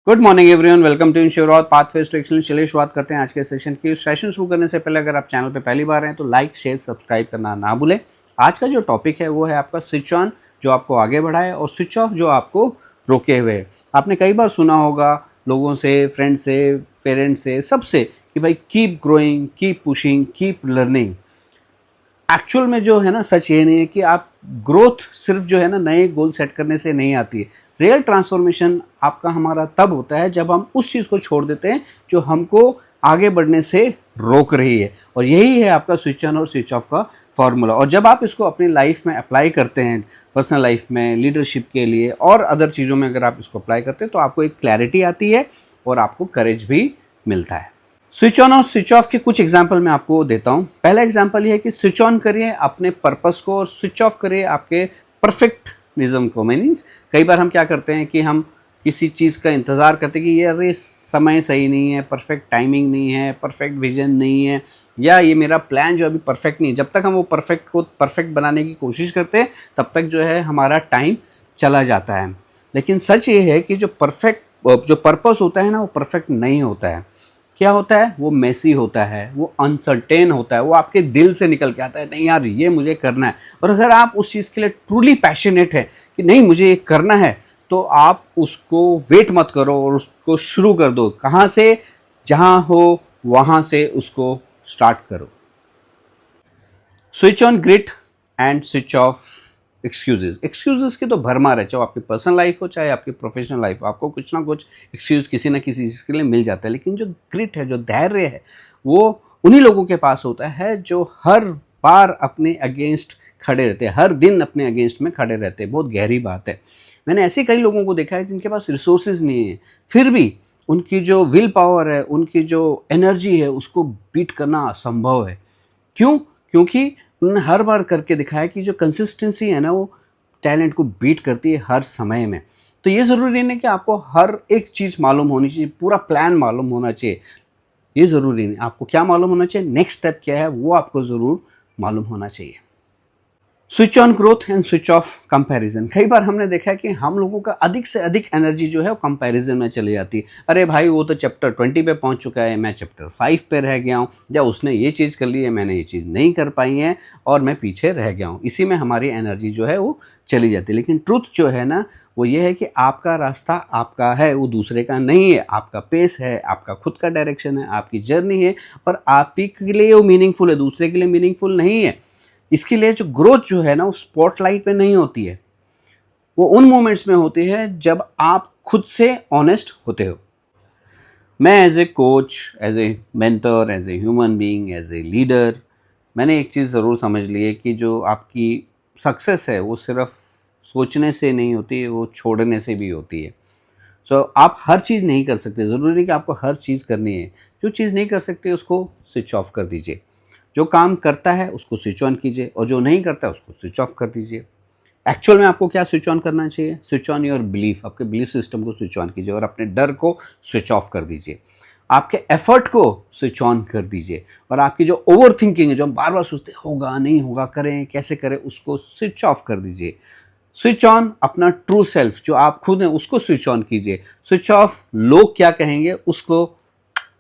Good morning everyone, welcome to ensure pathways to excellence. चलिए शुरुआत करते हैं आज के सेशन की। सेशन शुरू करने से पहले अगर आप चैनल पे पहली बार हैं तो लाइक शेयर सब्सक्राइब करना ना भूलें। आज का जो टॉपिक है वो है आपका स्विच ऑन जो आपको आगे बढ़ाए और स्विच ऑफ जो आपको रोके हुए है। आपने कई बार सुना होगा लोगों से, फ्रेंड से, पेरेंट्स से, सबसे कि भाई keep growing, keep pushing, keep learning. Actual में जो है ना, सच ये नहीं है कि आप ग्रोथ सिर्फ जो है ना नए गोल सेट करने से नहीं आती है। रियल ट्रांसफॉर्मेशन आपका हमारा तब होता है जब हम उस चीज़ को छोड़ देते हैं जो हमको आगे बढ़ने से रोक रही है, और यही है आपका स्विच ऑन और स्विच ऑफ का फॉर्मूला। और जब आप इसको अपनी लाइफ में अप्लाई करते हैं, पर्सनल लाइफ में, लीडरशिप के लिए और अदर चीज़ों में अगर आप इसको अप्लाई करते हैं तो आपको एक क्लैरिटी आती है और आपको करेज भी मिलता है। स्विच ऑन और स्विच ऑफ के कुछ एग्जाम्पल मैं आपको देता हूँ। पहला एग्जाम्पल ये है कि स्विच ऑन करिए अपने पर्पस को और स्विच ऑफ करिए आपके परफेक्टनिज्म को। मीनिंग्स कई बार हम क्या करते हैं कि हम किसी चीज़ का इंतज़ार करते हैं कि यार ये समय सही नहीं है, परफेक्ट टाइमिंग नहीं है, परफेक्ट विजन नहीं है, या ये मेरा प्लान जो अभी परफेक्ट नहीं है। जब तक हम वो परफेक्ट को परफेक्ट बनाने की कोशिश करते हैं तब तक जो है हमारा टाइम चला जाता है। लेकिन सच ये है कि जो पर्पस होता है ना, वो परफेक्ट नहीं होता है। क्या होता है? वो मेसी होता है, वो अनसर्टेन होता है, वो आपके दिल से निकल के आता है, नहीं यार ये मुझे करना है। और अगर आप उस चीज़ के लिए ट्रूली पैशनेट है कि नहीं मुझे ये करना है, तो आप उसको वेट मत करो और उसको शुरू कर दो। कहाँ से? जहाँ हो वहाँ से उसको स्टार्ट करो। Switch on grit and switch off excuses की तो भरमार है, चाहे आपकी पर्सनल लाइफ हो चाहे आपकी प्रोफेशनल लाइफ हो, आपको कुछ ना कुछ एक्सक्यूज किसी ना किसी चीज़ के लिए मिल जाता है। लेकिन जो ग्रिट है, जो धैर्य है, वो उन्हीं लोगों के पास होता है जो हर बार अपने अगेंस्ट खड़े रहते हैं, हर दिन अपने अगेंस्ट में खड़े रहते हैं। बहुत गहरी बात है। मैंने ऐसे कई लोगों को देखा है जिनके पास रिसोर्सेज नहीं है, फिर भी उनकी जो विल पावर है, उनकी जो एनर्जी है, उसको बीट करना असंभव है। क्यों? क्योंकि उन्होंने हर बार करके दिखाया कि जो कंसिस्टेंसी है ना, वो टैलेंट को बीट करती है हर समय में। तो ये ज़रूरी नहीं कि आपको हर एक चीज़ मालूम होनी चाहिए, पूरा प्लान मालूम होना चाहिए, ये ज़रूरी नहीं। आपको क्या मालूम होना चाहिए, नेक्स्ट स्टेप क्या है, वो आपको ज़रूर मालूम होना चाहिए। Switch on growth and switch of comparison. कई बार हमने देखा है कि हम लोगों का अधिक से अधिक एनर्जी जो है वो कंपैरिजन में चली जाती है। अरे भाई वो तो चैप्टर 20 पे पहुंच चुका है, मैं चैप्टर 5 पे रह गया हूँ, या उसने ये चीज़ कर ली है, मैंने ये चीज़ नहीं कर पाई है और मैं पीछे रह गया हूँ। इसी में हमारी एनर्जी जो है वो चली जाती है। लेकिन ट्रुथ जो है ना, वो ये है कि आपका रास्ता आपका है, वो दूसरे का नहीं है। आपका पेस है, आपका खुद का डायरेक्शन है, आपकी जर्नी है, और आप ही के लिए वो मीनिंगफुल है, दूसरे के लिए मीनिंगफुल नहीं है। इसके लिए जो ग्रोथ जो है ना, वो स्पॉटलाइट में नहीं होती है, वो उन मोमेंट्स में होती है जब आप खुद से ऑनेस्ट होते हो। मैं as a coach, as a mentor, as a human being, as a leader, मैंने एक चीज़ ज़रूर समझ ली है कि जो आपकी सक्सेस है वो सिर्फ सोचने से नहीं होती है, वो छोड़ने से भी होती है। सो आप हर चीज़ नहीं कर सकते, ज़रूरी नहीं कि आपको हर चीज़ करनी है। जो चीज़ नहीं कर सकते उसको स्विच ऑफ कर दीजिए। जो काम करता है उसको स्विच ऑन कीजिए, और जो नहीं करता है उसको स्विच ऑफ कर दीजिए। एक्चुअल में आपको क्या स्विच ऑन करना चाहिए? स्विच ऑन योर बिलीफ, आपके बिलीफ सिस्टम को स्विच ऑन कीजिए और अपने डर को स्विच ऑफ कर दीजिए। आपके एफर्ट को स्विच ऑन कर दीजिए, और आपकी जो ओवर थिंकिंग है, जो हम बार बार सोचते हैं होगा नहीं होगा, करें कैसे करें, उसको स्विच ऑफ कर दीजिए। स्विच ऑन अपना ट्रू सेल्फ, जो आप खुद हैं, उसको स्विच ऑन कीजिए। स्विच ऑफ लोग क्या कहेंगे उसको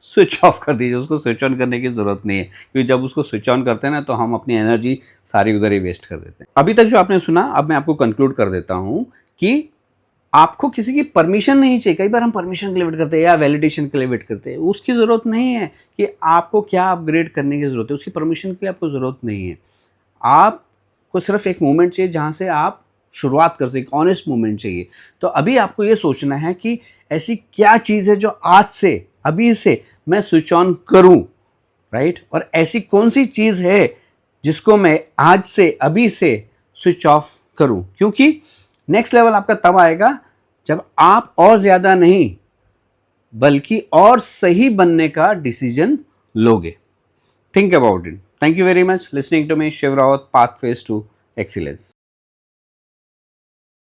स्विच ऑफ कर दीजिए, उसको स्विच ऑन करने की ज़रूरत नहीं है। क्योंकि जब उसको स्विच ऑन करते हैं ना, तो हम अपनी एनर्जी सारी उधर ही वेस्ट कर देते हैं। अभी तक जो आपने सुना, अब मैं आपको कंक्लूड कर देता हूँ कि आपको किसी की परमिशन नहीं चाहिए। कई बार हम परमिशन के लिए वेट करते हैं या वैलिडेशन के लिए वेट करते हैं, उसकी ज़रूरत नहीं है। कि आपको क्या अपग्रेड करने की ज़रूरत है, उसकी परमिशन के लिए आपको ज़रूरत नहीं है। आपको सिर्फ एक मोमेंट चाहिए जहाँ से आप शुरुआत कर सकें, ऑनेस्ट मोमेंट चाहिए। तो अभी आपको ये सोचना है कि ऐसी क्या चीज़ है जो आज से, अभी से मैं स्विच ऑन करूं, राइट? और ऐसी कौन सी चीज़ है जिसको मैं आज से, अभी से स्विच ऑफ करूं? क्योंकि नेक्स्ट लेवल आपका तब आएगा जब आप और ज़्यादा नहीं बल्कि और सही बनने का डिसीजन लोगे। Think about it. Thank you very much listening to me, Shiv Rawat, pathways to excellence.